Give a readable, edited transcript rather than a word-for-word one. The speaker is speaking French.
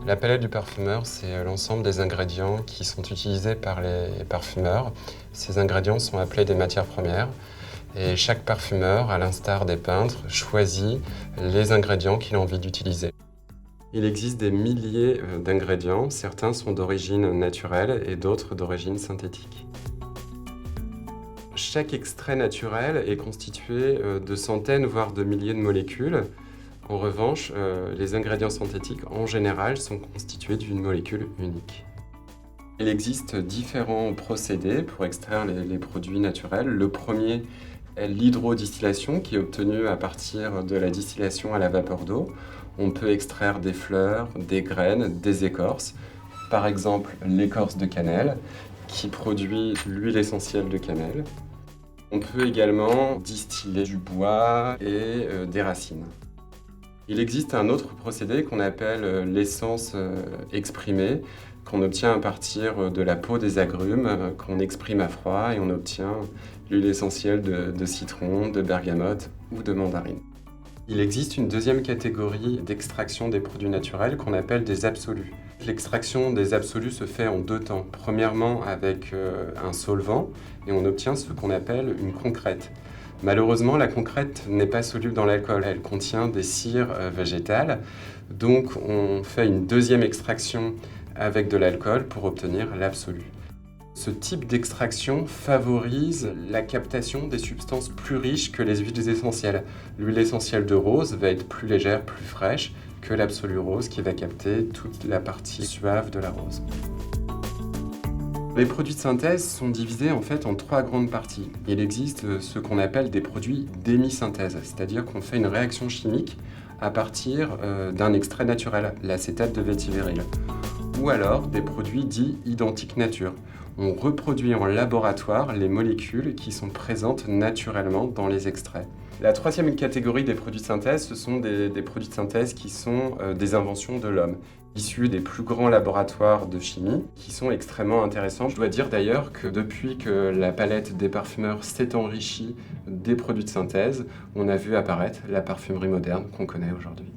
La palette du parfumeur, c'est l'ensemble des ingrédients qui sont utilisés par les parfumeurs. Ces ingrédients sont appelés des matières premières. Et chaque parfumeur, à l'instar des peintres, choisit les ingrédients qu'il a envie d'utiliser. Il existe des milliers d'ingrédients. Certains sont d'origine naturelle et d'autres d'origine synthétique. Chaque extrait naturel est constitué de centaines, voire de milliers de molécules. En revanche, les ingrédients synthétiques, en général, sont constitués d'une molécule unique. Il existe différents procédés pour extraire les produits naturels. Le premier est l'hydrodistillation, qui est obtenue à partir de la distillation à la vapeur d'eau. On peut extraire des fleurs, des graines, des écorces. Par exemple, l'écorce de cannelle, qui produit l'huile essentielle de cannelle. On peut également distiller du bois et des racines. Il existe un autre procédé qu'on appelle l'essence exprimée, qu'on obtient à partir de la peau des agrumes, qu'on exprime à froid et on obtient l'huile essentielle de citron, de bergamote ou de mandarine. Il existe une deuxième catégorie d'extraction des produits naturels qu'on appelle des absolus. L'extraction des absolus se fait en deux temps. Premièrement avec un solvant et on obtient ce qu'on appelle une concrète. Malheureusement, la concrète n'est pas soluble dans l'alcool, elle contient des cires végétales. Donc on fait une deuxième extraction avec de l'alcool pour obtenir l'absolu. Ce type d'extraction favorise la captation des substances plus riches que les huiles essentielles. L'huile essentielle de rose va être plus légère, plus fraîche que l'absolu rose qui va capter toute la partie suave de la rose. Les produits de synthèse sont divisés en fait en trois grandes parties. Il existe ce qu'on appelle des produits d'hémisynthèse, c'est-à-dire qu'on fait une réaction chimique à partir d'un extrait naturel, l'acétate de vétivéryl. Ou alors des produits dits identiques nature. On reproduit en laboratoire les molécules qui sont présentes naturellement dans les extraits. La troisième catégorie des produits de synthèse, ce sont des produits de synthèse qui sont des inventions de l'homme, issus des plus grands laboratoires de chimie, qui sont extrêmement intéressants. Je dois dire d'ailleurs que depuis que la palette des parfumeurs s'est enrichie des produits de synthèse, on a vu apparaître la parfumerie moderne qu'on connaît aujourd'hui.